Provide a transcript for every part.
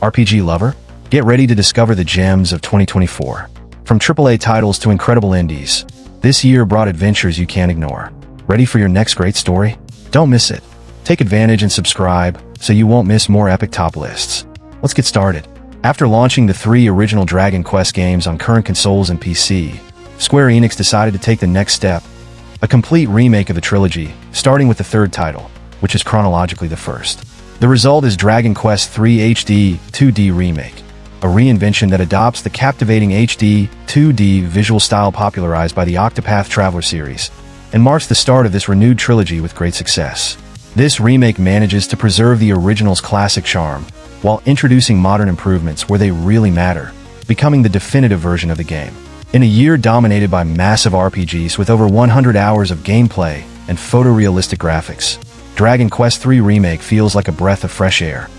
RPG lover? Get ready to discover the gems of 2024. From AAA titles to incredible indies, this year brought adventures you can't ignore. Ready for your next great story? Don't miss it. Take advantage and subscribe so you won't miss more epic top lists. Let's get started. After launching the 3 original Dragon Quest games on current consoles and PC, Square Enix decided to take the next step, a complete remake of the trilogy, starting with the 3rd title, which is chronologically the first. The result is Dragon Quest III HD 2D Remake, a reinvention that adopts the captivating HD 2D visual style popularized by the Octopath Traveler series, and marks the start of this renewed trilogy with great success. This remake manages to preserve the original's classic charm, while introducing modern improvements where they really matter, becoming the definitive version of the game. In a year dominated by massive RPGs with over 100 hours of gameplay and photorealistic graphics, Dragon Quest III Remake feels like a breath of fresh air,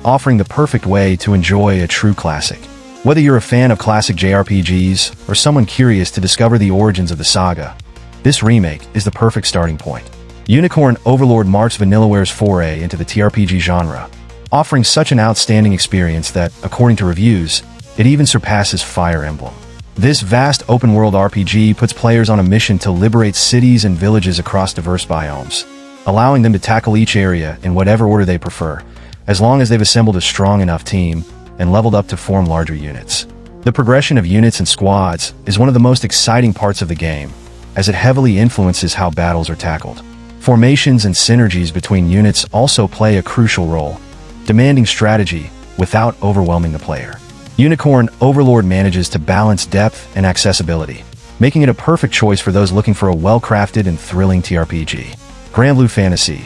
offering the perfect way to enjoy a true classic. Whether you're a fan of classic JRPGs or someone curious to discover the origins of the saga, this remake is the perfect starting point. Unicorn Overlord marks Vanillaware's foray into the TRPG genre, offering such an outstanding experience that, according to reviews, it even surpasses Fire Emblem. This vast open-world RPG puts players on a mission to liberate cities and villages across diverse biomes, allowing them to tackle each area in whatever order they prefer, as long as they've assembled a strong enough team and leveled up to form larger units. The progression of units and squads is one of the most exciting parts of the game, as it heavily influences how battles are tackled. Formations and synergies between units also play a crucial role, demanding strategy without overwhelming the player. Unicorn Overlord manages to balance depth and accessibility, making it a perfect choice for those looking for a well-crafted and thrilling TRPG. Granblue Fantasy.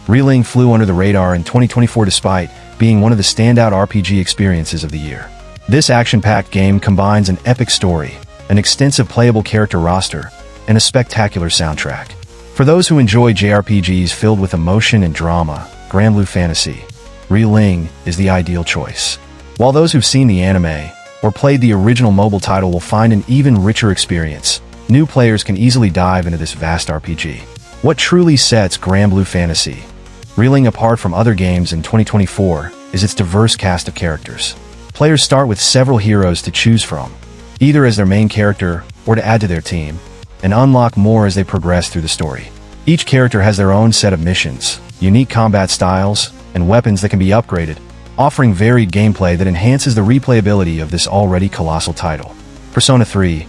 Relink flew under the radar in 2024 despite being one of the standout RPG experiences of the year. This action-packed game combines an epic story, an extensive playable character roster, and a spectacular soundtrack. For those who enjoy JRPGs filled with emotion and drama, Granblue Fantasy Relink is the ideal choice. While those who've seen the anime or played the original mobile title will find an even richer experience, new players can easily dive into this vast RPG. What truly sets Granblue Fantasy Relink apart from other games in 2024 is its diverse cast of characters. Players start with several heroes to choose from, either as their main character or to add to their team, and unlock more as they progress through the story. Each character has their own set of missions, unique combat styles, and weapons that can be upgraded, offering varied gameplay that enhances the replayability of this already colossal title. Persona 3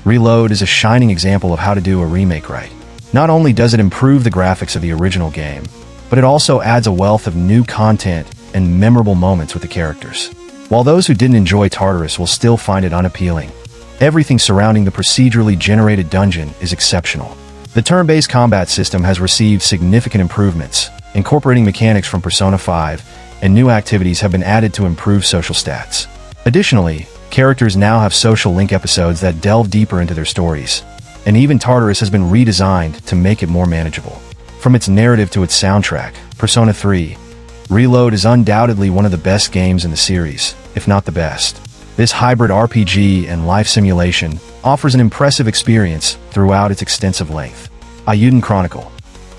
Reload is a shining example of how to do a remake right. Not only does it improve the graphics of the original game, but it also adds a wealth of new content and memorable moments with the characters. While those who didn't enjoy Tartarus will still find it unappealing, everything surrounding the procedurally generated dungeon is exceptional. The turn-based combat system has received significant improvements, incorporating mechanics from Persona 5, and new activities have been added to improve social stats. Additionally, characters now have social link episodes that delve deeper into their stories, and even Tartarus has been redesigned to make it more manageable. From its narrative to its soundtrack, Persona 3 Reload is undoubtedly one of the best games in the series, if not the best. This hybrid RPG and life simulation offers an impressive experience throughout its extensive length. Eiyuden Chronicle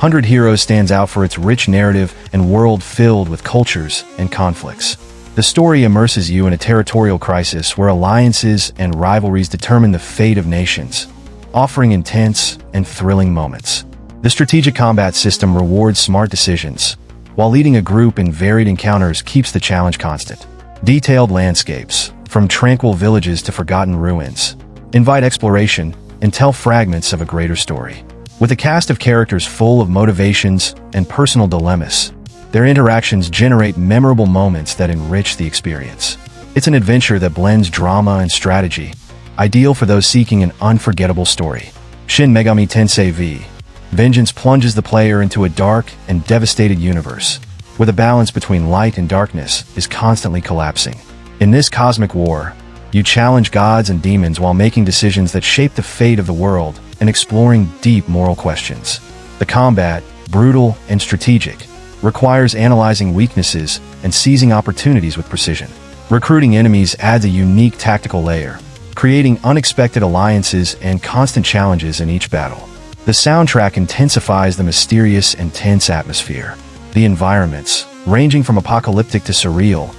100 Heroes stands out for its rich narrative and world filled with cultures and conflicts. The story immerses you in a territorial crisis where alliances and rivalries determine the fate of nations, offering intense and thrilling moments. The strategic combat system rewards smart decisions, while leading a group in varied encounters keeps the challenge constant. Detailed landscapes, from tranquil villages to forgotten ruins, invite exploration and tell fragments of a greater story. With a cast of characters full of motivations and personal dilemmas, their interactions generate memorable moments that enrich the experience. It's an adventure that blends drama and strategy, ideal for those seeking an unforgettable story. Shin Megami Tensei V Vengeance plunges the player into a dark and devastated universe, where the balance between light and darkness is constantly collapsing. In this cosmic war, you challenge gods and demons while making decisions that shape the fate of the world and exploring deep moral questions. The combat, brutal and strategic, requires analyzing weaknesses and seizing opportunities with precision. Recruiting enemies adds a unique tactical layer, creating unexpected alliances and constant challenges in each battle. The soundtrack intensifies the mysterious and tense atmosphere. The environments, ranging from apocalyptic to surreal,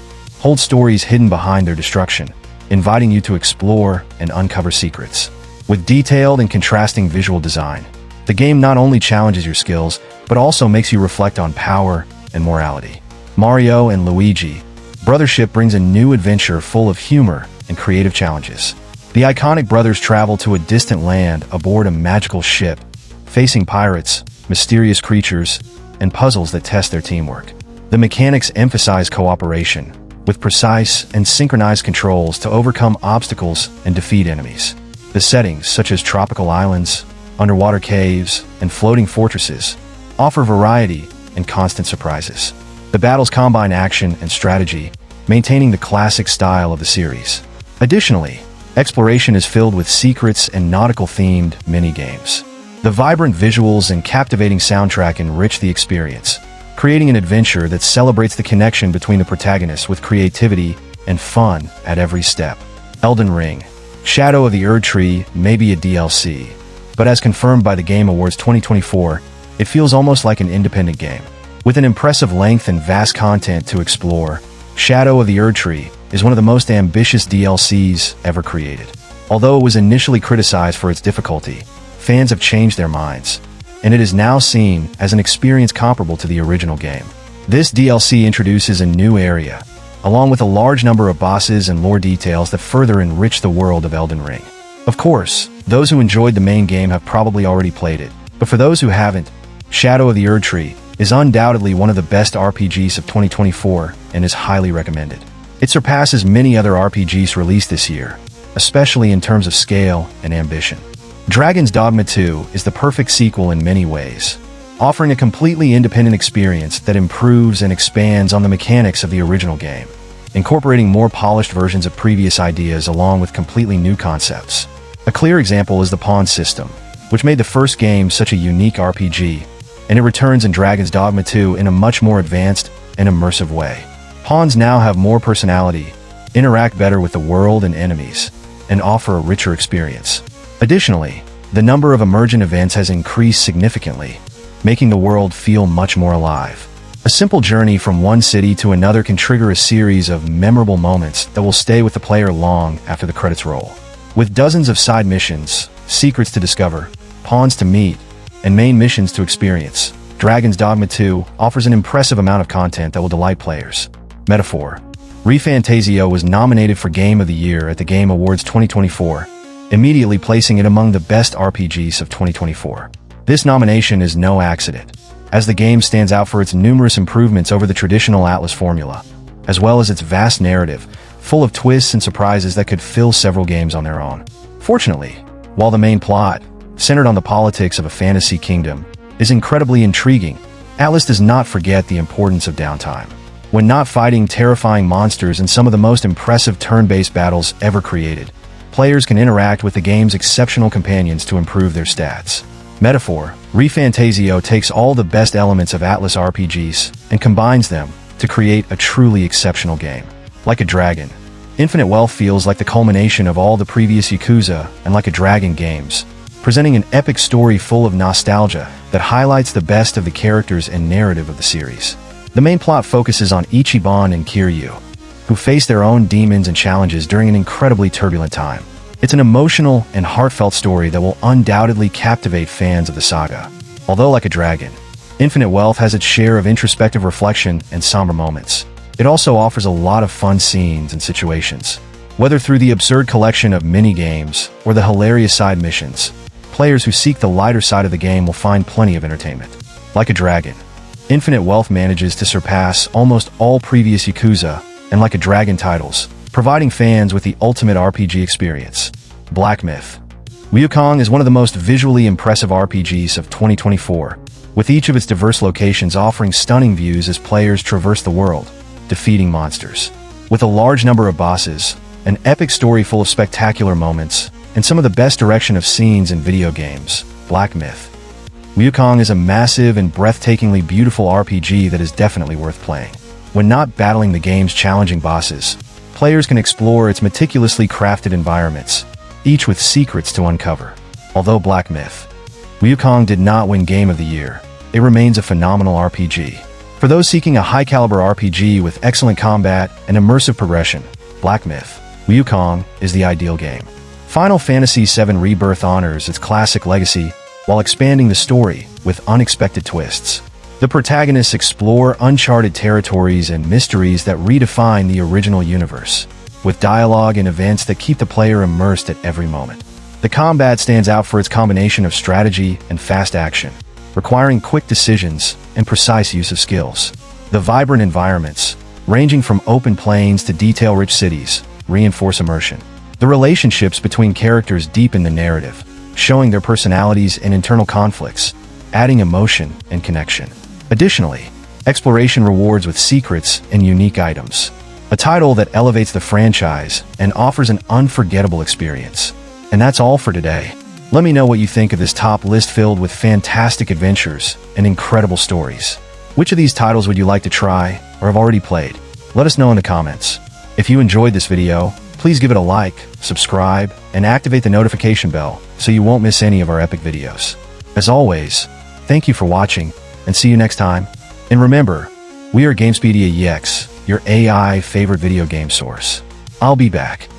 hold stories hidden behind their destruction, inviting you to explore and uncover secrets. With detailed and contrasting visual design, the game not only challenges your skills, but also makes you reflect on power and morality. Mario and Luigi, Brothership brings a new adventure full of humor and creative challenges. The iconic brothers travel to a distant land aboard a magical ship, facing pirates, mysterious creatures, and puzzles that test their teamwork. The mechanics emphasize cooperation, with precise and synchronized controls to overcome obstacles and defeat enemies. The settings, such as tropical islands, underwater caves, and floating fortresses, offer variety and constant surprises. The battles combine action and strategy, maintaining the classic style of the series. Additionally, exploration is filled with secrets and nautical-themed mini-games. The vibrant visuals and captivating soundtrack enrich the experience, creating an adventure that celebrates the connection between the protagonists with creativity and fun at every step. Elden Ring, Shadow of the Erdtree may be a DLC, but as confirmed by the Game Awards 2024, it feels almost like an independent game. With an impressive length and vast content to explore, Shadow of the Erdtree is one of the most ambitious DLCs ever created. Although it was initially criticized for its difficulty, fans have changed their minds, and it is now seen as an experience comparable to the original game. This DLC introduces a new area, along with a large number of bosses and lore details that further enrich the world of Elden Ring. Of course, those who enjoyed the main game have probably already played it, but for those who haven't, Shadow of the Erdtree is undoubtedly one of the best RPGs of 2024 and is highly recommended. It surpasses many other RPGs released this year, especially in terms of scale and ambition. Dragon's Dogma 2 is the perfect sequel in many ways, offering a completely independent experience that improves and expands on the mechanics of the original game, incorporating more polished versions of previous ideas along with completely new concepts. A clear example is the pawn system, which made the first game such a unique RPG, and it returns in Dragon's Dogma 2 in a much more advanced and immersive way. Pawns now have more personality, interact better with the world and enemies, and offer a richer experience. Additionally, the number of emergent events has increased significantly, making the world feel much more alive. A simple journey from one city to another can trigger a series of memorable moments that will stay with the player long after the credits roll. With dozens of side missions, secrets to discover, pawns to meet, and main missions to experience, Dragon's Dogma 2 offers an impressive amount of content that will delight players. Metaphor, ReFantazio was nominated for Game of the Year at the Game Awards 2024, immediately placing it among the best RPGs of 2024. This nomination is no accident, as the game stands out for its numerous improvements over the traditional Atlas formula, as well as its vast narrative, full of twists and surprises that could fill several games on their own. Fortunately, while the main plot, centered on the politics of a fantasy kingdom, is incredibly intriguing, Atlas does not forget the importance of downtime. When not fighting terrifying monsters in some of the most impressive turn-based battles ever created, players can interact with the game's exceptional companions to improve their stats. Metaphor, ReFantazio takes all the best elements of Atlas RPGs and combines them to create a truly exceptional game. Like a Dragon, Infinite Wealth feels like the culmination of all the previous Yakuza and Like a Dragon games, presenting an epic story full of nostalgia that highlights the best of the characters and narrative of the series. The main plot focuses on Ichiban and Kiryu, who face their own demons and challenges during an incredibly turbulent time. It's an emotional and heartfelt story that will undoubtedly captivate fans of the saga. Although Like a Dragon, Infinite Wealth has its share of introspective reflection and somber moments, it also offers a lot of fun scenes and situations. Whether through the absurd collection of mini-games or the hilarious side missions, players who seek the lighter side of the game will find plenty of entertainment. Like a Dragon, Infinite Wealth manages to surpass almost all previous Yakuza and Like a Dragon titles, providing fans with the ultimate RPG experience. Black Myth, Wukong is one of the most visually impressive RPGs of 2024, with each of its diverse locations offering stunning views as players traverse the world, defeating monsters. With a large number of bosses, an epic story full of spectacular moments, and some of the best direction of scenes in video games, Black Myth, Wukong is a massive and breathtakingly beautiful RPG that is definitely worth playing. When not battling the game's challenging bosses, players can explore its meticulously crafted environments, each with secrets to uncover. Although Black Myth, Wukong did not win Game of the Year, it remains a phenomenal RPG. For those seeking a high-caliber RPG with excellent combat and immersive progression, Black Myth: Wukong is the ideal game. Final Fantasy VII Rebirth honors its classic legacy while expanding the story with unexpected twists. The protagonists explore uncharted territories and mysteries that redefine the original universe, with dialogue and events that keep the player immersed at every moment. The combat stands out for its combination of strategy and fast action, requiring quick decisions and precise use of skills. The vibrant environments, ranging from open plains to detail-rich cities, reinforce immersion. The relationships between characters deepen the narrative, showing their personalities and internal conflicts, adding emotion and connection. Additionally, exploration rewards with secrets and unique items. A title that elevates the franchise and offers an unforgettable experience. And that's all for today. Let me know what you think of this top list filled with fantastic adventures and incredible stories. Which of these titles would you like to try or have already played? Let us know in the comments. If you enjoyed this video, please give it a like, subscribe, and activate the notification bell so you won't miss any of our epic videos. As always, thank you for watching, and see you next time. And remember, we are Gamespedia EX, your AI favorite video game source. I'll be back.